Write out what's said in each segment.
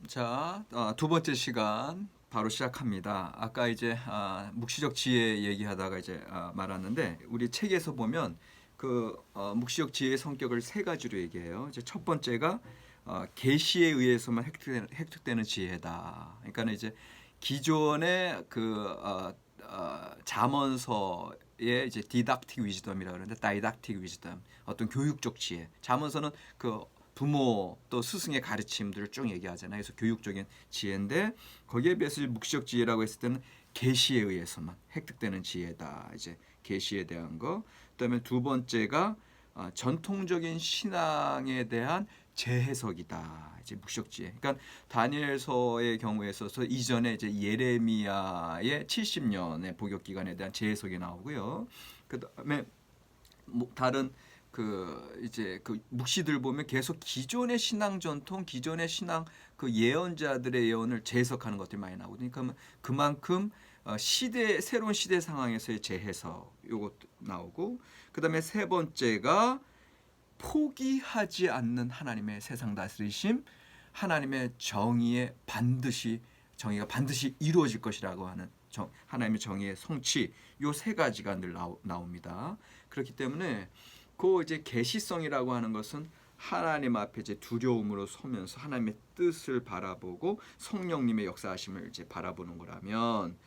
두 번째 시간 바로 시작합니다. 아까 이제 묵시적 지혜 얘기하다가 이제 말았는데 우리 책에서 보면 묵시적 지혜의 성격을 세 가지로 얘기해요. 이제 첫 번째가 계시에 의해서만 획득되는 지혜다. 그러니까 이제 기존의 잠언서의 이제 디닥틱 위즈덤이라 그러는데 다이닥틱 위즈덤 어떤 교육적 지혜. 잠언서는 부모 또 스승의 가르침들을 쭉 얘기하잖아요. 그래서 교육적인 지혜인데 거기에 비해서 묵시적 지혜라고 했을 때는 계시에 의해서만 획득되는 지혜다. 이제 계시에 대한 거. 그다음에 두 번째가 전통적인 신앙에 대한 재해석이다. 이제 묵시적 지혜. 그러니까 다니엘서의 경우에 있어서 이전에 이제 예레미야의 70년의 복역 기간에 대한 재해석이 나오고요. 그다음에 다른 이제 묵시들 보면 계속 기존의 신앙 전통, 기존의 신앙 예언자들의 예언을 재해석하는 것들이 많이 나오거든요. 그만큼 새로운 시대 상황에서의 재해석 요것 나오고, 그다음에 세 번째가 포기하지 않는 하나님의 세상 다스리심, 하나님의 정의가 반드시 이루어질 것이라고 하는 하나님의 정의의 성취, 요 세 가지가 늘 나옵니다. 그렇기 때문에 이제 계시성이라고 하는 것은 하나님 앞에 이제 두려움으로 서면서 하나님의 뜻을 바라보고 성령님의 역사하심을 이제 바라보는 거라면,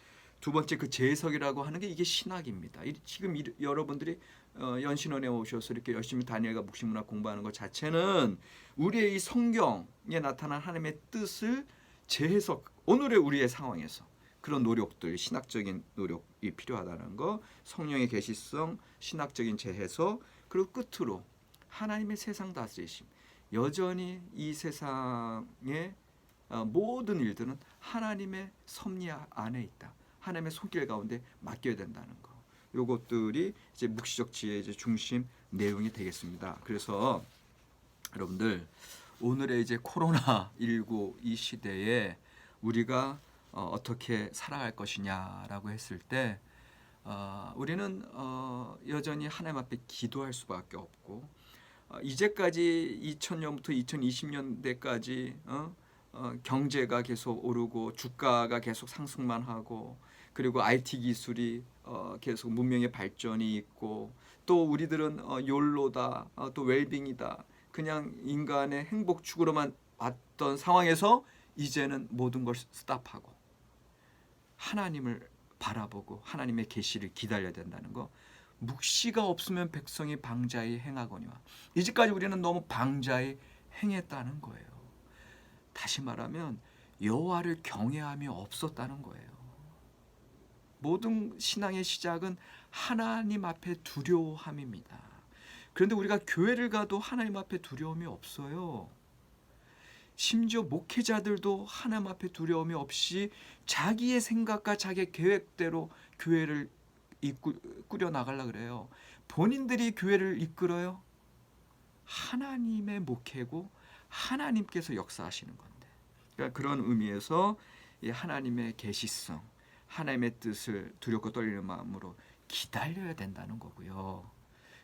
두 번째 재해석이라고 하는 게 이게 신학입니다. 지금 여러분들이 연신원에 오셔서 이렇게 열심히 다니엘과 묵시문학 공부하는 것 자체는 우리의 이 성경에 나타난 하나님의 뜻을 재해석, 오늘의 우리의 상황에서 그런 노력들, 신학적인 노력이 필요하다는 거, 성령의 계시성, 신학적인 재해석, 그리고 끝으로 하나님의 세상 다스리심. 여전히 이 세상의 모든 일들은 하나님의 섭리 안에 있다. 하나님의 손길 가운데 맡겨야 된다는 거. 요것들이 이제 묵시적 지혜의 이제 중심 내용이 되겠습니다. 그래서 여러분들, 오늘의 이제 코로나19 이 시대에 우리가 어떻게 살아갈 것이냐라고 했을 때 우리는 여전히 하나님 앞에 기도할 수밖에 없고, 이제까지 2000년부터 2020년대까지 경제가 계속 오르고 주가가 계속 상승만 하고, 그리고 IT 기술이 계속 문명의 발전이 있고, 또 우리들은 욜로다, 또 웰빙이다, 그냥 인간의 행복 추구로만 왔던 상황에서 이제는 모든 걸 스탑하고 하나님을 바라보고 하나님의 계시를 기다려야 된다는 거. 묵시가 없으면 백성이 방자히 행하거니와. 이제까지 우리는 너무 방자히 행했다는 거예요. 다시 말하면 여호와를 경외함이 없었다는 거예요. 모든 신앙의 시작은 하나님 앞에 두려워함입니다. 그런데 우리가 교회를 가도 하나님 앞에 두려움이 없어요. 심지어 목회자들도 하나님 앞에 두려움이 없이 자기의 생각과 자기의 계획대로 교회를 꾸려 나가려고 그래요. 본인들이 교회를 이끌어요. 하나님의 목회고 하나님께서 역사하시는 건데. 그러니까 그런 의미에서 이 하나님의 계시성, 하나님의 뜻을 두렵고 떨리는 마음으로 기다려야 된다는 거고요.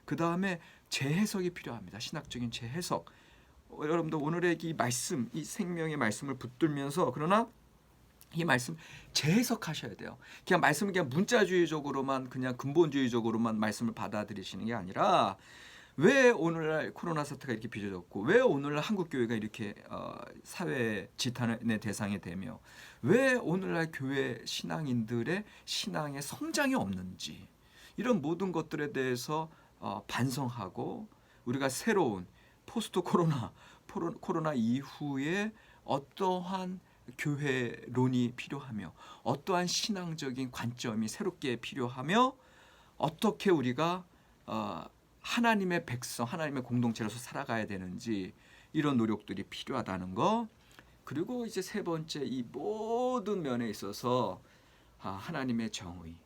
그 다음에 재해석이 필요합니다. 신학적인 재해석. 여러분들 오늘의 이 말씀, 이 생명의 말씀을 붙들면서, 그러나 이 말씀 재해석하셔야 돼요. 그냥 말씀을 그냥 문자주의적으로만, 그냥 근본주의적으로만 말씀을 받아들이시는 게 아니라, 왜 오늘날 코로나 사태가 이렇게 빚어졌고, 왜 오늘날 한국 교회가 이렇게 사회 지탄의 대상이 되며, 왜 오늘날 교회 신앙인들의 신앙의 성장이 없는지, 이런 모든 것들에 대해서 반성하고, 우리가 새로운 포스트 코로나 이후에 어떠한 교회론이 필요하며, 어떠한 신앙적인 관점이 새롭게 필요하며, 어떻게 우리가 하나님의 백성, 하나님의 공동체로서 살아가야 되는지, 이런 노력들이 필요하다는 거. 그리고 이제 세 번째, 이 모든 면에 있어서 하나님의 정의,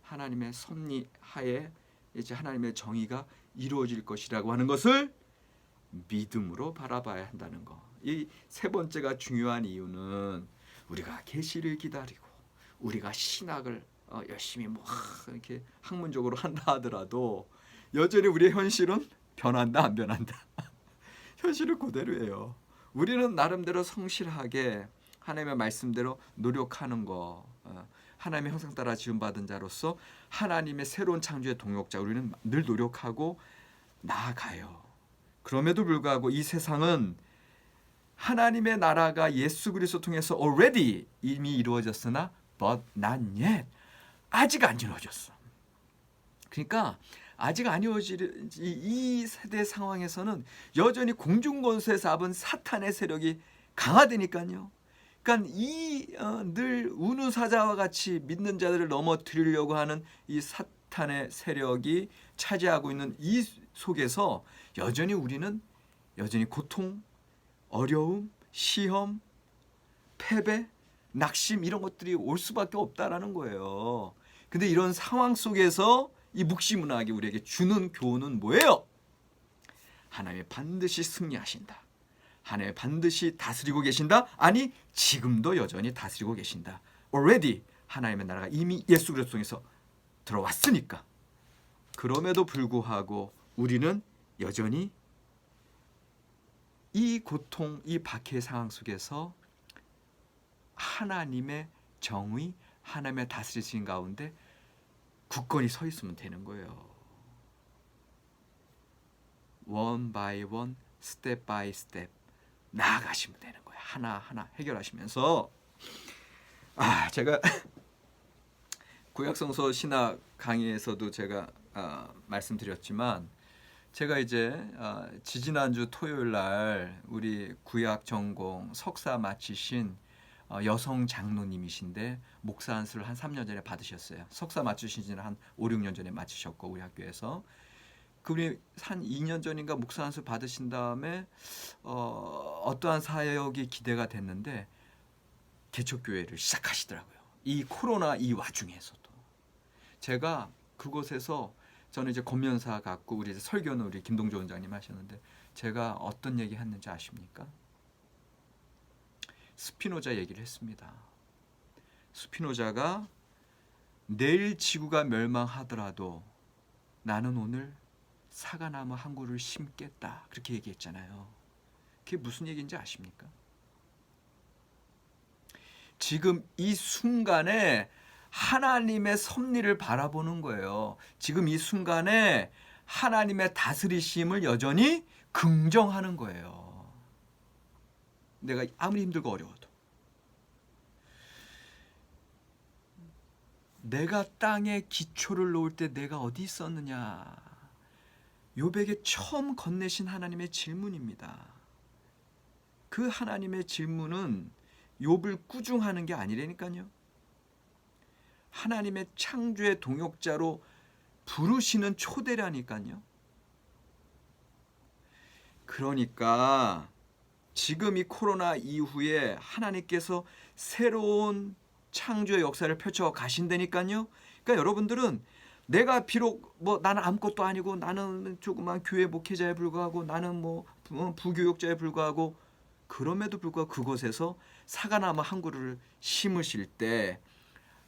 하나님의 섭리 하에 이제 하나님의 정의가 이루어질 것이라고 하는 것을 믿음으로 바라봐야 한다는 거. 이 세 번째가 중요한 이유는 우리가 계시를 기다리고 우리가 신학을 열심히 이렇게 학문적으로 한다 하더라도 여전히 우리의 현실은 변한다 안 변한다. 현실은 그대로예요. 우리는 나름대로 성실하게 하나님의 말씀대로 노력하는 거, 하나님의 형상 따라 지음받은 자로서 하나님의 새로운 창조의 동역자, 우리는 늘 노력하고 나아가요. 그럼에도 불구하고 이 세상은 하나님의 나라가 예수 그리스도 통해서 already 이미 이루어졌으나 but not yet, 아직 안 이루어졌어. 그러니까 아직 안 이루어질 이 세대 상황에서는 여전히 공중권세에 잡은 사탄의 세력이 강화되니까요. 그러니까 이 늘 우누사자와 같이 믿는 자들을 넘어뜨리려고 하는 이 사탄의 세력이 차지하고 있는 이 속에서 우리는 여전히 고통, 어려움, 시험, 패배, 낙심 이런 것들이 올 수밖에 없다라는 거예요. 근데 이런 상황 속에서 이 묵시문학이 우리에게 주는 교훈은 뭐예요? 하나님이 반드시 승리하신다. 하나님이 반드시 다스리고 계신다. 아니, 지금도 여전히 다스리고 계신다. already 하나님의 나라가 이미 예수 그리스도 통해서 들어왔으니까. 그럼에도 불구하고 우리는 여전히 이 고통, 이 박해의 상황 속에서 하나님의 정의, 하나님의 다스리신 가운데 굳건히 서 있으면 되는 거예요. one by one, step by step 나아가시면 되는 거예요. 하나하나 해결하시면서 제가 구약성서 신학 강의에서도 제가 말씀드렸지만 제가 이제 지지난주 토요일 날 우리 구약 전공 석사 마치신 여성 장로님이신데 목사 안수를 한 3년 전에 받으셨어요. 석사 마치신 지는 한 5, 6년 전에 마치셨고 우리 학교에서 그분이 한 2년 전인가 목사 안수 받으신 다음에 어떠한 사역이 기대가 됐는데 개척교회를 시작하시더라고요. 이 코로나 이 와중에서도 제가 그곳에서 저는 이제 권면사 갖고 우리 이제 설교는 우리 김동조 원장님 하셨는데 제가 어떤 얘기 했는지 아십니까? 스피노자 얘기를 했습니다. 스피노자가 내일 지구가 멸망하더라도 나는 오늘 사과나무 한 그루를 심겠다 그렇게 얘기했잖아요. 그게 무슨 얘기인지 아십니까? 지금 이 순간에 하나님의 섭리를 바라보는 거예요. 지금 이 순간에 하나님의 다스리심을 여전히 긍정하는 거예요. 내가 아무리 힘들고 어려워도 내가 땅에 기초를 놓을 때 내가 어디 있었느냐. 욥에게 처음 건네신 하나님의 질문입니다. 그 하나님의 질문은 욥을 꾸중하는 게 아니라니까요. 하나님의 창조의 동역자로 부르시는 초대라니까요. 그러니까 지금 이 코로나 이후에 하나님께서 새로운 창조의 역사를 펼쳐 가신다니까요. 그러니까 여러분들은 내가 비록 나는 아무것도 아니고 나는 조그만 교회 목회자에 불과하고 나는 부교육자에 불과하고 그럼에도 불구하고 그곳에서 사과나무 한 그루를 심으실 때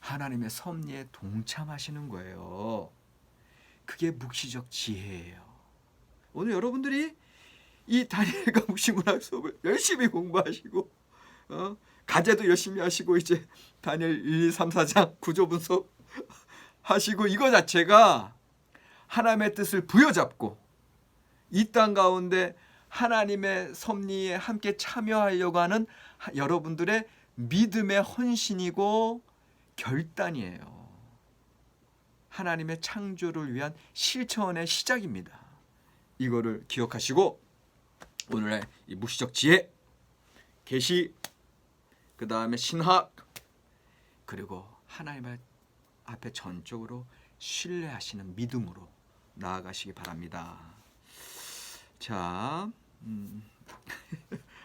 하나님의 섭리에 동참하시는 거예요. 그게 묵시적 지혜예요. 오늘 여러분들이 이 다니엘과 묵시문학 수업을 열심히 공부하시고 가제도 열심히 하시고 이제 다니엘 1, 2, 3, 4장 구조 분석 하시고 이거 자체가 하나님의 뜻을 부여잡고 이 땅 가운데 하나님의 섭리에 함께 참여하려고 하는 여러분들의 믿음의 헌신이고 결단이에요. 하나님의 창조를 위한 실천의 시작입니다. 이거를 기억하시고 오늘의 이 묵시적 지혜, 계시, 그 다음에 신학, 그리고 하나님의 앞에 전적으로 신뢰하시는 믿음으로 나아가시기 바랍니다. 자,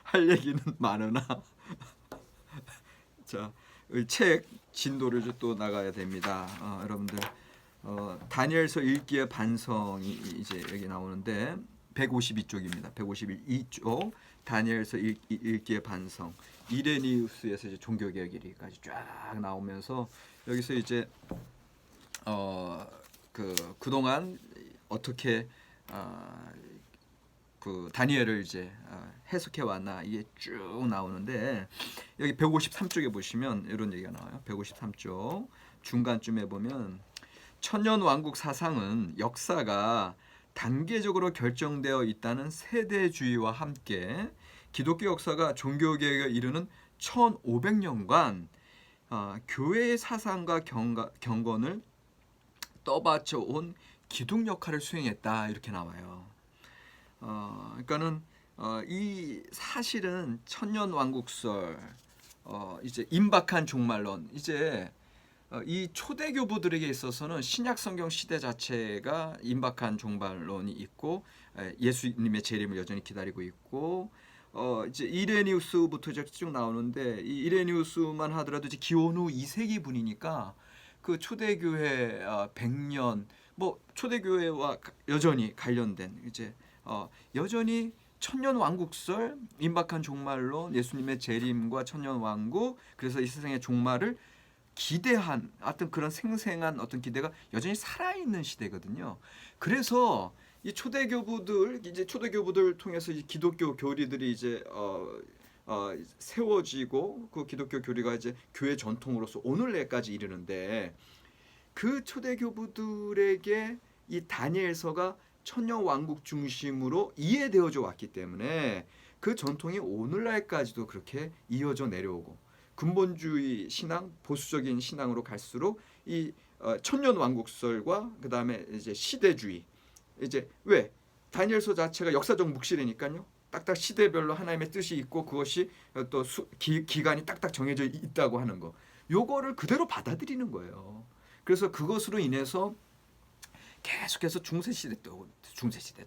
할 얘기는 많으나 자, 책 진도를 또 나가야 됩니다. 여러분들 다니엘서 읽기의 반성이 이제 여기 나오는데 152쪽입니다. 152쪽 다니엘서 읽기의 반성 이레니우스에서 이제 종교개혁 일기까지 쫙 나오면서 여기서 이제 그동안 어떻게 그 다니엘을 이제 해석해 왔나 이게 쭉 나오는데 여기 153쪽에 보시면 이런 얘기가 나와요. 153쪽 중간쯤에 보면 천년 왕국 사상은 역사가 단계적으로 결정되어 있다는 세대주의와 함께 기독교 역사가 종교개혁에 이르는 1500년간 교회의 사상과 경건을 떠받쳐 온 기둥 역할을 수행했다 이렇게 나와요. 그러니까는 이 사실은 천년 왕국설 이제 임박한 종말론 이제 이 초대교부들에게 있어서는 신약 성경 시대 자체가 임박한 종말론이 있고 예수님의 재림을 여전히 기다리고 있고 이제 이레니우스부터 쭉 나오는데 이 이레니우스만 하더라도 이제 기원 후 2세기 분이니까 그 초대교회 100년 뭐 초대교회와 여전히 관련된 이제 여전히 천년 왕국설 임박한 종말론 예수님의 재림과 천년 왕국 그래서 이 세상의 종말을 기대한 어떤 그런 생생한 어떤 기대가 여전히 살아있는 시대거든요. 그래서 이 초대교부들 통해서 이 기독교 교리들이 이제 세워지고 그 기독교 교리가 이제 교회 전통으로서 오늘날까지 이르는데 그 초대교부들에게 이 다니엘서가 천년 왕국 중심으로 이해되어져 왔기 때문에 그 전통이 오늘날까지도 그렇게 이어져 내려오고 근본주의 신앙, 보수적인 신앙으로 갈수록 이 천년 왕국설과 그 다음에 이제 시대주의 이제 왜 다니엘서 자체가 역사적 묵시되니까요. 딱딱 시대별로 하나님의 뜻이 있고 그것이 또 기간이 딱딱 정해져 있다고 하는 거. 요거를 그대로 받아들이는 거예요. 그래서 그것으로 인해서 계속해서 중세시대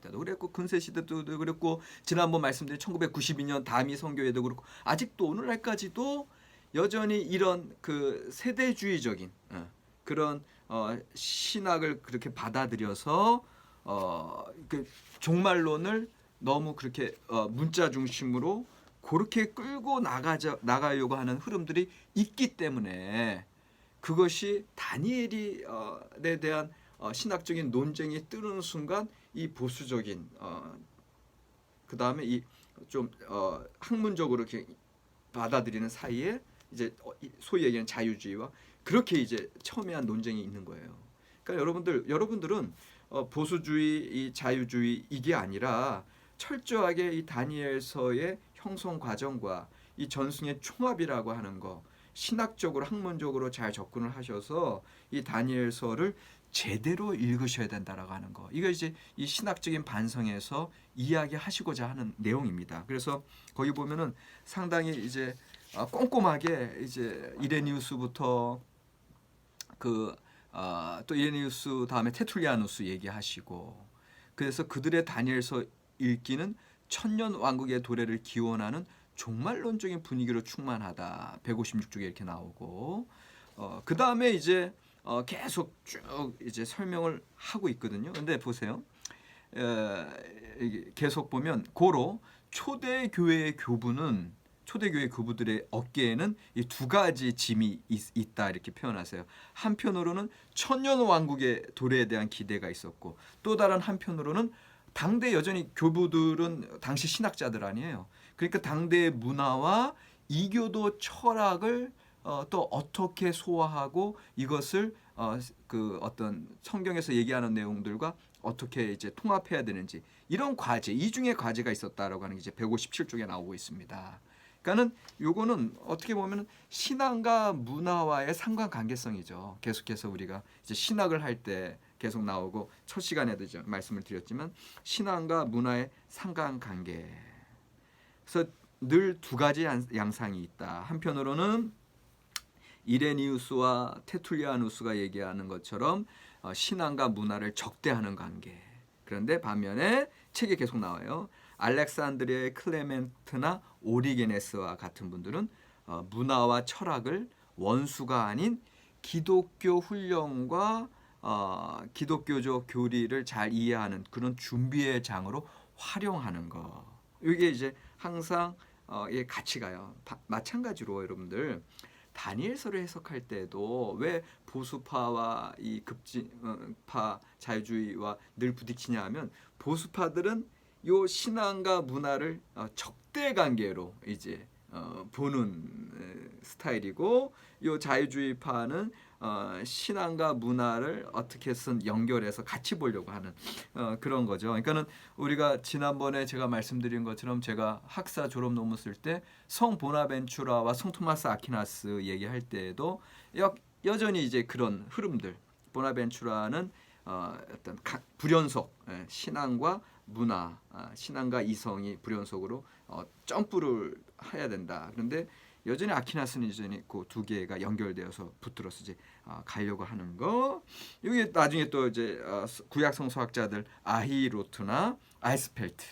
때도 그랬고 근세시대 때도 그랬고 지난번 말씀드린 1992년 다미 선교회도 그렇고 아직도 오늘날까지도 여전히 이런 그 세대주의적인 그런 신학을 그렇게 받아들여서 그 종말론을 너무 그렇게 문자 중심으로 그렇게 끌고 나가려고 하는 흐름들이 있기 때문에 그것이 다니엘에 대한 신학적인 논쟁이 뜨는 순간 이 보수적인 그 다음에 이 좀 학문적으로 이렇게 받아들이는 사이에 이제 소위 얘기하는 자유주의와 그렇게 이제 첨예한 논쟁이 있는 거예요. 그러니까 여러분들은 보수주의, 이 자유주의 이게 아니라 철저하게 이 다니엘서의 형성 과정과 이 전승의 총합이라고 하는 거 신학적으로 학문적으로 잘 접근을 하셔서 이 다니엘서를 제대로 읽으셔야 된다라고 하는 거. 이거 이제 이 신학적인 반성에서 이야기하시고자 하는 내용입니다. 그래서 거기 보면은 상당히 이제 꼼꼼하게 이제 이레니우스부터 또 이레니우스 다음에 테툴리아누스 얘기하시고 그래서 그들의 다니엘서 읽기는 천년 왕국의 도래를 기원하는 종말론적인 분위기로 충만하다. 156쪽에 이렇게 나오고 그 다음에 이제 계속 쭉 이제 설명을 하고 있거든요. 근데 보세요. 계속 보면 고로 초대교회 교부들의 어깨에는 이 두 가지 짐이 있다 이렇게 표현하세요. 한편으로는 천년 왕국의 도래에 대한 기대가 있었고 또 다른 한편으로는 당대 여전히 교부들은 당시 신학자들 아니에요. 그러니까 당대의 문화와 이교도 철학을 또 어떻게 소화하고 이것을 그 어떤 성경에서 얘기하는 내용들과 어떻게 이제 통합해야 되는지 이런 과제 이중의 과제가 있었다라고 하는 게 이제 157쪽에 나오고 있습니다. 그러니까는 요거는 어떻게 보면 신앙과 문화와의 상관관계성이죠. 계속해서 우리가 이제 신학을 할 때 계속 나오고 첫 시간에도 이제 말씀을 드렸지만 신앙과 문화의 상관관계. 그래서 늘 두 가지 양상이 있다. 한편으로는 이레니우스와 테툴리아누스가 얘기하는 것처럼 신앙과 문화를 적대하는 관계. 그런데 반면에 책에 계속 나와요. 알렉산드리아의 클레멘트나 오리게네스와 같은 분들은 문화와 철학을 원수가 아닌 기독교 훈련과 기독교적 교리를 잘 이해하는 그런 준비의 장으로 활용하는 거. 이게 이제 항상 같이 가요. 마찬가지로 여러분들 다니엘서를 해석할 때도 왜 보수파와 이 급진파 자유주의와 늘 부딪히냐 하면 보수파들은 요 신앙과 문화를 적대 관계로 이제 보는 스타일이고, 요 자유주의파는 신앙과 문화를 어떻게든 연결해서 같이 보려고 하는 그런 거죠. 그러니까는 우리가 지난번에 제가 말씀드린 것처럼 제가 학사 졸업 논문 쓸 때 성 보나벤투라와 성 토마스 아퀴나스 얘기할 때에도 여전히 이제 그런 흐름들, 보나벤투라는 어떤 불연속 신앙과 문화, 신앙과 이성이 불연속으로 점프를 해야 된다. 그런데 여전히 아퀴나스는 여전히 그 두 개가 연결되어서 붙들어서 이제 가려고 하는 거. 이게 나중에 또 이제 구약 성서학자들 아히로트나 아이스펠트.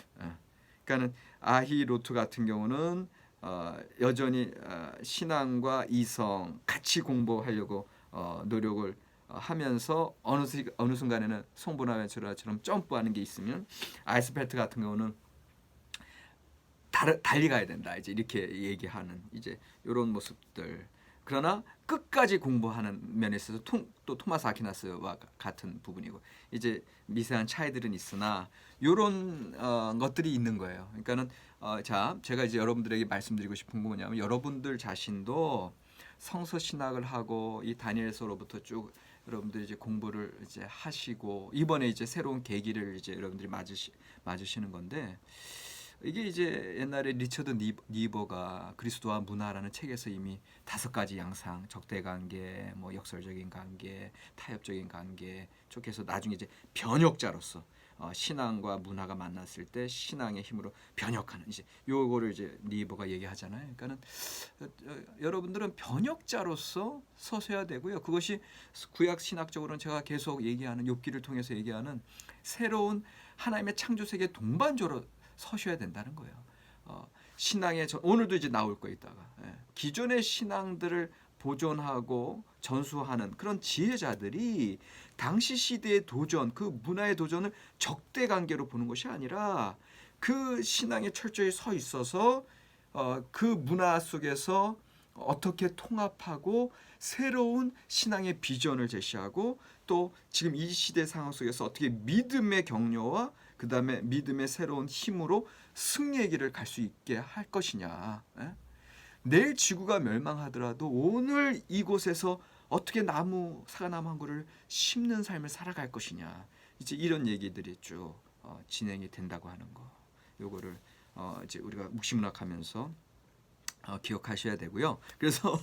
그러니까는 아히로트 같은 경우는 여전히 신앙과 이성 같이 공부하려고 노력을 하면서 어느 순간에는 성 보나벤투라처럼 점프하는 게 있으면, 아이스펠트 같은 경우는 달리 가야 된다. 이제 이렇게 얘기하는 이제 이런 모습들. 그러나 끝까지 공부하는 면에 있어서 또 토마스 아퀴나스와 같은 부분이고, 이제 미세한 차이들은 있으나 이런 것들이 있는 거예요. 그러니까는 자, 제가 이제 여러분들에게 말씀드리고 싶은 건 뭐냐면, 여러분들 자신도 성서 신학을 하고 이 다니엘서로부터 쭉 여러분들이 이제 공부를 이제 하시고, 이번에 이제 새로운 계기를 이제 여러분들이 맞으시는 건데, 이게 이제 옛날에 리처드 니버가 그리스도와 문화라는 책에서 이미 5가지 양상, 적대 관계, 뭐 역설적인 관계, 타협적인 관계 쭉 해서 나중에 이제 변혁자로서 신앙과 문화가 만났을 때 신앙의 힘으로 변혁하는, 이제 요거를 이제 니버가 얘기하잖아요. 그러니까는 여러분들은 변혁자로서 서셔야 되고요. 그것이 구약 신학적으로는 제가 계속 얘기하는, 욥기를 통해서 얘기하는 새로운 하나님의 창조 세계 동반자로 서셔야 된다는 거예요. 신앙의 오늘도 이제 나올 거 있다가 기존의 신앙들을 보존하고 전수하는 그런 지혜자들이 당시 시대의 도전, 그 문화의 도전을 적대 관계로 보는 것이 아니라 그 신앙에 철저히 서 있어서 그 문화 속에서 어떻게 통합하고 새로운 신앙의 비전을 제시하고, 또 지금 이 시대 상황 속에서 어떻게 믿음의 격려와 그 다음에 믿음의 새로운 힘으로 승리의 길을 갈 수 있게 할 것이냐. 내일 지구가 멸망하더라도 오늘 이곳에서 어떻게 사과나무 한 그루를 심는 삶을 살아갈 것이냐. 이제 이런 얘기들이 쭉 진행이 된다고 하는 거. 요거를 이제 우리가 묵시문학하면서 기억하셔야 되고요. 그래서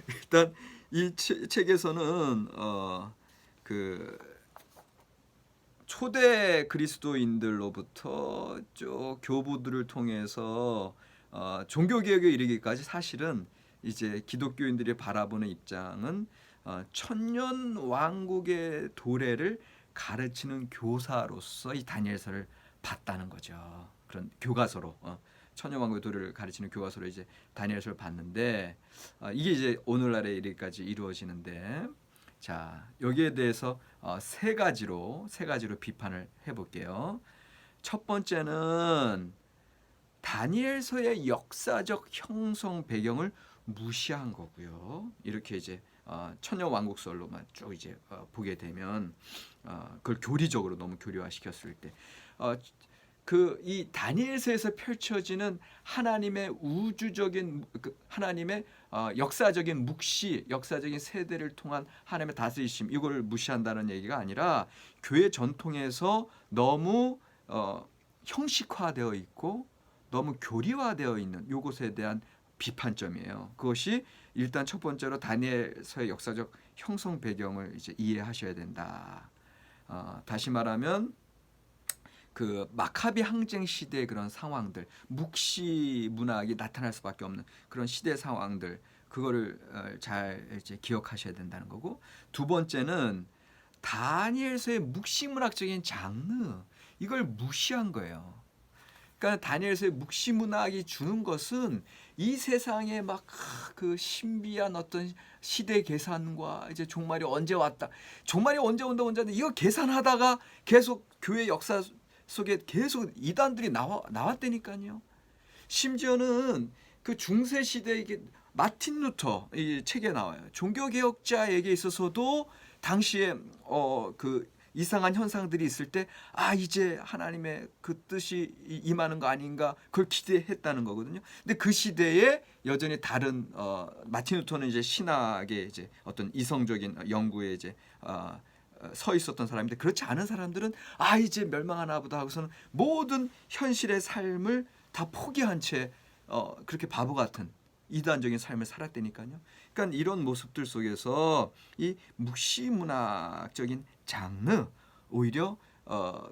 일단 이 책에서는 그 초대 그리스도인들로부터 쭉 교부들을 통해서 종교개혁에 이르기까지 사실은 이제 기독교인들이 바라보는 입장은 천년 왕국의 도래를 가르치는 교사로서 이 다니엘서를 봤다는 거죠. 그런 교과서로 천년 왕국의 도래를 가르치는 교과서로 이제 다니엘서를 봤는데, 이게 이제 오늘날에 이르기까지 이루어지는데, 자, 여기에 대해서 세 가지로 비판을 해볼게요. 첫 번째는 다니엘서의 역사적 형성 배경을 무시한 거고요. 이렇게 이제 천년 왕국설로만 쭉 이제 보게 되면 그걸 교리적으로 너무 교리화시켰을 때, 이 다니엘서에서 펼쳐지는 하나님의 우주적인, 하나님의 역사적인 묵시, 역사적인 세대를 통한 하나님의 다스리심, 이걸 무시한다는 얘기가 아니라 교회 전통에서 너무 형식화되어 있고 너무 교리화되어 있는 요것에 대한 비판점이에요. 그것이 일단 첫 번째로 다니엘서의 역사적 형성 배경을 이제 이해하셔야 된다. 다시 말하면 그 마카비 항쟁 시대의 그런 상황들, 묵시 문학이 나타날 수밖에 없는 그런 시대 상황들, 그거를 잘 이제 기억하셔야 된다는 거고, 두 번째는 다니엘서의 묵시 문학적인 장르, 이걸 무시한 거예요. 그러니까 다니엘서의 묵시 문학이 주는 것은 이 세상에 막 그 신비한 어떤 시대 계산과 이제 종말이 언제 왔다, 종말이 언제 온다 이거 계산하다가 계속 교회 역사 속에 계속 이단들이 나왔다니까요. 심지어는 그 중세 시대에 마틴 루터 이 책에 나와요. 종교개혁자에게 있어서도 당시에 그 이상한 현상들이 있을 때 이제 하나님의 그 뜻이 임하는 거 아닌가 그걸 기대했다는 거거든요. 근데 그 시대에 여전히 다른 마틴 루터는 이제 신학의 이제 어떤 이성적인 연구에 이제 서 있었던 사람인데 그렇지 않은 사람들은 이제 멸망하나 보다 하고서는 모든 현실의 삶을 다 포기한 채 그렇게 바보 같은 이단적인 삶을 살았다니까요. 그러니까 이런 모습들 속에서 이 묵시문학적인 장르 오히려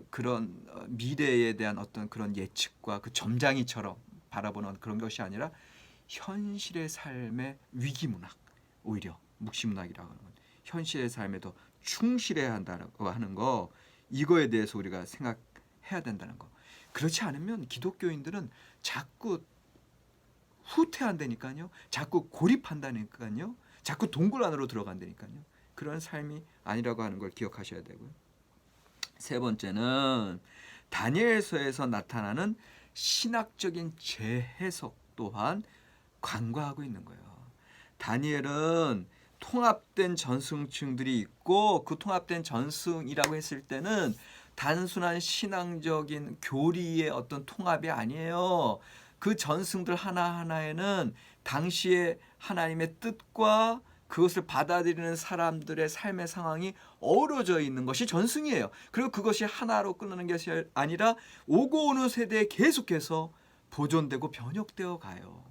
그런 미래에 대한 어떤 그런 예측과 그 점장이처럼 바라보는 그런 것이 아니라 현실의 삶의 위기문학, 오히려 묵시문학이라고 하는 건 현실의 삶에 더 충실해야 한다고 하는 거, 이거에 대해서 우리가 생각해야 된다는 거. 그렇지 않으면 기독교인들은 자꾸 후퇴한다니까요. 자꾸 고립한다니까요. 자꾸 동굴 안으로 들어간다니까요. 그런 삶이 아니라고 하는 걸 기억하셔야 되고요. 세 번째는 다니엘서에서 나타나는 신학적인 재해석 또한 간과하고 있는 거예요. 다니엘은 통합된 전승층들이 있고 그 통합된 전승이라고 했을 때는 단순한 신앙적인 교리의 어떤 통합이 아니에요. 그 전승들 하나하나에는 당시에 하나님의 뜻과 그것을 받아들이는 사람들의 삶의 상황이 어우러져 있는 것이 전승이에요. 그리고 그것이 하나로 끊는 것이 아니라 오고 오는 세대에 계속해서 보존되고 변혁되어 가요.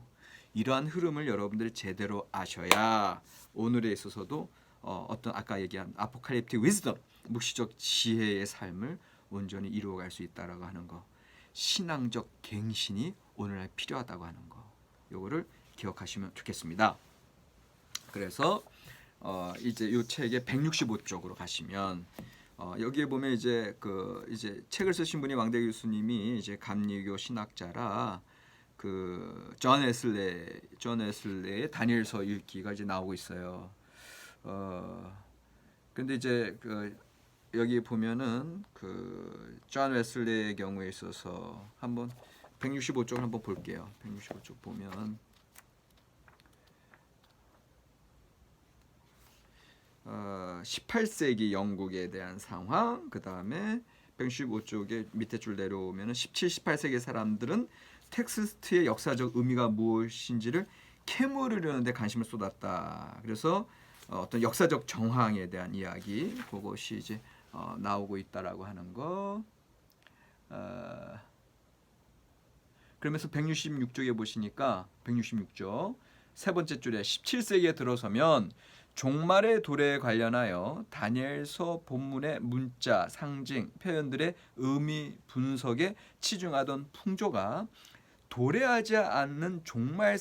이러한 흐름을 여러분들이 제대로 아셔야 오늘에 있어서도 어떤 아까 얘기한 아포칼립틱 위즈덤, 묵시적 지혜의 삶을 온전히 이루어갈 수 있다라고 하는 거, 신앙적 갱신이 오늘날 필요하다고 하는 거, 요거를 기억하시면 좋겠습니다. 그래서 이제 이 책의 165쪽으로 가시면 여기에 보면 이제 이제 책을 쓰신 분이 왕대 교수님이 이제 감리교 신학자라 존 웨슬레의 다니엘서 읽기가 이제 나오고 있어요. 근데 이제 여기 보면은 존 웨슬레의 경우에 있어서 한번 165쪽을 한번 볼게요. 165쪽 보면 18세기 영국에 대한 상황, 그 다음에 165쪽에 밑에 줄 내려오면 17, 18세기 사람들은 텍스트의 역사적 의미가 무엇인지를 캐물으려는 데 관심을 쏟았다. 그래서 어떤 역사적 정황에 대한 이야기, 그것이 이제 나오고 있다라고 하는 거. 그러면서 166쪽에 보시니까 166쪽 세 번째 줄에 17세기에 들어서면 종말의 도래에 관련하여 다니엘서 본문의 문자, 상징, 표현들의 의미 분석에 치중하던 풍조가 도래하지 않는 종말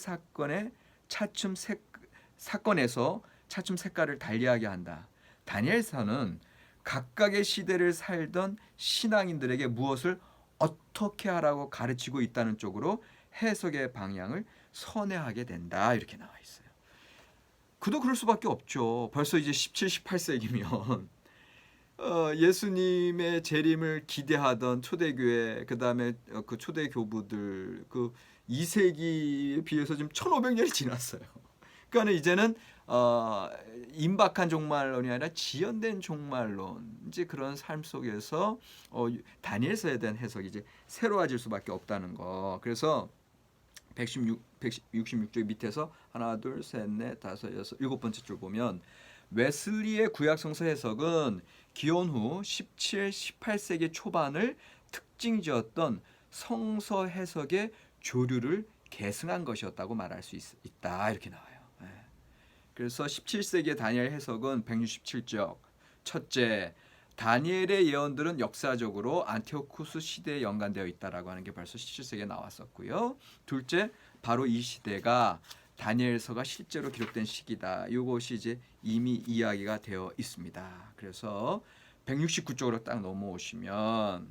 사건에서 차츰 색깔을 달리하게 한다. 다니엘서는 각각의 시대를 살던 신앙인들에게 무엇을 어떻게 하라고 가르치고 있다는 쪽으로 해석의 방향을 선회하게 된다. 이렇게 나와 있어요. 그도 그럴 수밖에 없죠. 벌써 이제 17, 18세기면 예수님의 재림을 기대하던 초대교회, 그 다음에 그 초대 교부들, 2세기에 비해서 지금 1500년이 지났어요. 그러니까 이제는 임박한 종말론이 아니라 지연된 종말론, 이제 그런 삶 속에서 다니엘서에 대한 해석이 이제 새로워질 수밖에 없다는 거. 그래서 166쪽 밑에서 하나, 둘, 셋, 넷, 다섯, 여섯, 일곱 번째 줄 보면 웨슬리의 구약성서 해석은 기원 후 17, 18세기 초반을 특징지었던 성서 해석의 조류를 계승한 것이었다고 말할 수 있다. 이렇게 나와요. 그래서 17세기의 다니엘 해석은 167쪽. 첫째, 다니엘의 예언들은 역사적으로 안티오쿠스 시대에 연관되어 있다라고 하는 게 벌써 17세기에 나왔었고요. 둘째, 바로 이 시대가 다니엘서가 실제로 기록된 시기다. 이것이 이제 이미 이야기가 되어 있습니다. 그래서 169쪽으로 딱 넘어오시면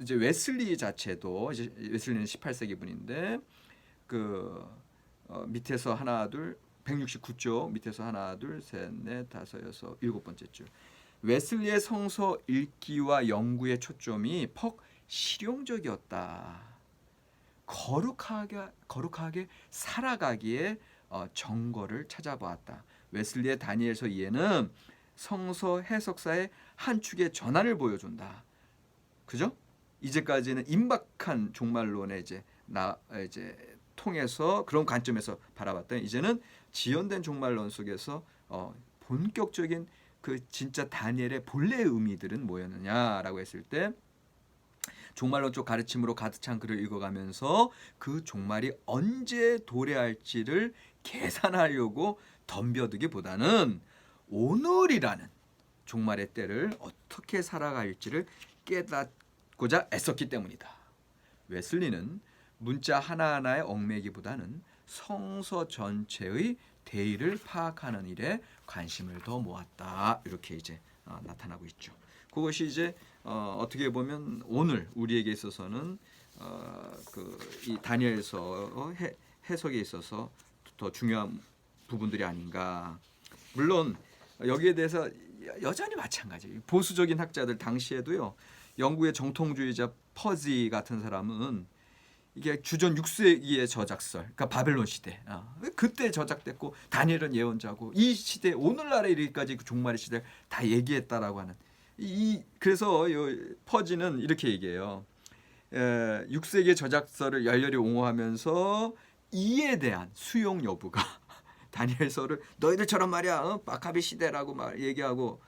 이제 웨슬리 자체도 이제 웨슬리는 18세기 분인데 밑에서 하나 둘 169쪽 밑에서 하나 둘 셋 넷 다섯 여섯 일곱 번째 줄 웨슬리의 성서 읽기와 연구의 초점이 퍽 실용적이었다. 거룩하게 살아가기에 정거를 찾아보았다. 웨슬리의 다니엘서 이해는 성서 해석사의 한 축의 전환을 보여준다. 그죠? 이제까지는 임박한 종말론에 이제 통해서 그런 관점에서 바라봤던, 이제는 지연된 종말론 속에서 본격적인 그 진짜 다니엘의 본래의 의미들은 뭐였느냐라고 했을 때, 종말론 쪽 가르침으로 가득 찬 글을 읽어가면서 그 종말이 언제 도래할지를 계산하려고 덤벼들기보다는 오늘이라는 종말의 때를 어떻게 살아갈지를 깨닫고자 애썼기 때문이다. 웨슬리는 문자 하나하나의 얽매기보다는 성서 전체의 대의를 파악하는 일에 관심을 더 모았다. 이렇게 이제 나타나고 있죠. 그것이 이제 어떻게 보면 오늘 우리에게 있어서는 이 다니엘서 해석에 있어서 더 중요한 부분들이 아닌가. 물론 여기에 대해서 여전히 마찬가지. 보수적인 학자들 당시에도요. 영국의 정통주의자 퍼지 같은 사람은 이게 주전 6세기의 저작설, 그러니까 바벨론 시대, 그때 저작됐고 다니엘은 예언자고 이 시대 오늘날에 이르기까지 그 종말의 시대를 다 얘기했다라고 하는 그래서 퍼지는 이렇게 얘기해요. 6세기의 저작설을 열렬히 옹호하면서 이에 대한 수용 여부가 다니엘서를 너희들처럼 말이야 마카비 시대라고 얘기하고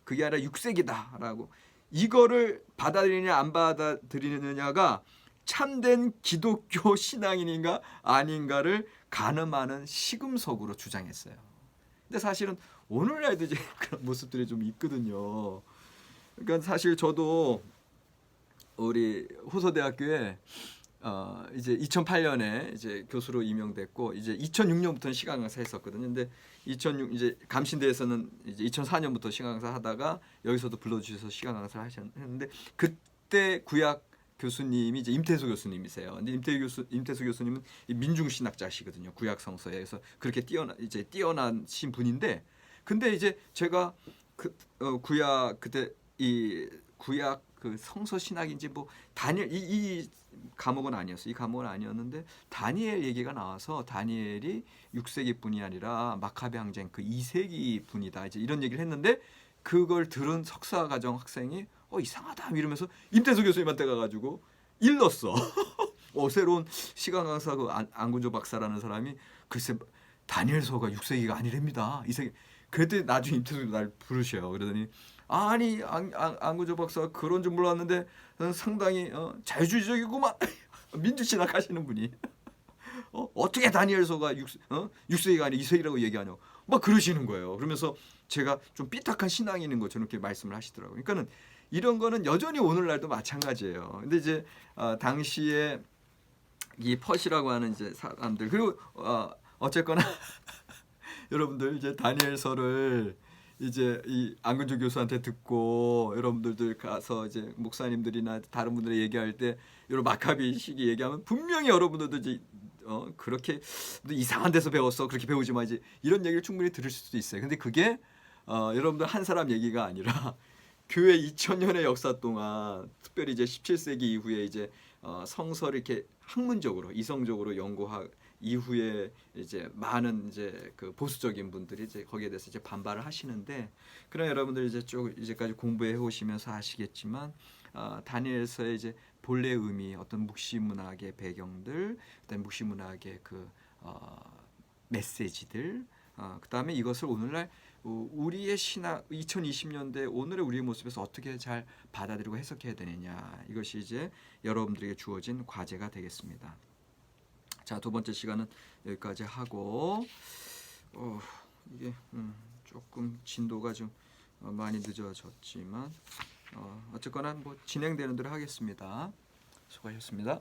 그게 아니라 6세기다라고 이거를 받아들이느냐 안 받아들이느냐가 참된 기독교 신앙인인가 아닌가를 가늠하는 시금석으로 주장했어요. 근데 사실은 오늘날도 이제 그런 모습들이 좀 있거든요. 그러니까 사실 저도 우리 호서대학교에 이제 2008년에 이제 교수로 임명됐고 이제 2006년부터는 시간 강사 했었거든요. 근데 2006 이제 감신대에서는 이제 2004년부터 시간 강사 하다가 여기서도 불러주셔서 시간 강사를 하셨는데 그때 구약 교수님이 이제 임태수 교수님이세요. 근데 임태수 교수님은 민중신학자시거든요. 구약 성서에서 그렇게 뛰어나신 분인데, 근데 이제 제가 구약 그때 이 구약 그 성서 신학인지 뭐 다니엘 이 과목은 아니었어요. 이 과목은 아니었는데 다니엘 얘기가 나와서 다니엘이 6세기 분이 아니라 마카베 항쟁 그 2세기 분이다. 이제 이런 얘기를 했는데 그걸 들은 석사과정 학생이 이상하다 이러면서 임태수 교수님한테 가가지고 일렀어. 새로운 시간 강사 그 안군조 박사라는 사람이 글쎄 다니엘서가 6세기가 아니랍니다. 2세기. 그랬더니 나중에 임태수 교수님 날 부르셔요. 그러더니 아니 안군조 박사가 그런 줄 몰랐는데 상당히 자유주의적이구만. 민주신학 하시는 분이 어떻게 다니엘서가 6세기가 아니라 2세기라고 얘기하냐고 막 그러시는 거예요. 그러면서 제가 좀 삐딱한 신앙인인 것처럼 이렇게 말씀을 하시더라고요. 그러니까는 이런 거는 여전히 오늘날도 마찬가지예요. 근데 이제 당시에 이 펫이라고 하는 이제 사람들 그리고 어쨌거나 여러분들 이제 다니엘서를 이제 이 안근조 교수한테 듣고 여러분들도 가서 이제 목사님들이나 다른 분들이 얘기할 때 이런 마카비 시기 얘기하면 분명히 여러분들도 이제 그렇게 이상한 데서 배웠어 그렇게 배우지 마 이제 이런 얘기를 충분히 들을 수도 있어요. 근데 그게 여러분들 한 사람 얘기가 아니라 교회 2000년의 역사 동안 특별히 이제 17세기 이후에 이제 성서를 이렇게 학문적으로 이성적으로 연구하 이후에 이제 많은 이제 그 보수적인 분들이 이제 거기에 대해서 이제 반발을 하시는데 그런 여러분들 이제 쭉 이제까지 공부해 오시면서 아시겠지만 다니엘서의 이제 본래 의미 어떤 묵시문학의 배경들 그다음에 묵시문학의 그 메시지들 그다음에 이것을 오늘날 우리의 신학 2020년대 오늘의 우리의 모습에서 어떻게 잘 받아들이고 해석해야 되느냐 이것이 이제 여러분들에게 주어진 과제가 되겠습니다. 자, 두 번째 시간은 여기까지 하고 이게 조금 진도가 좀 많이 늦어졌지만 어쨌거나 뭐 진행되는 대로 하겠습니다. 수고하셨습니다.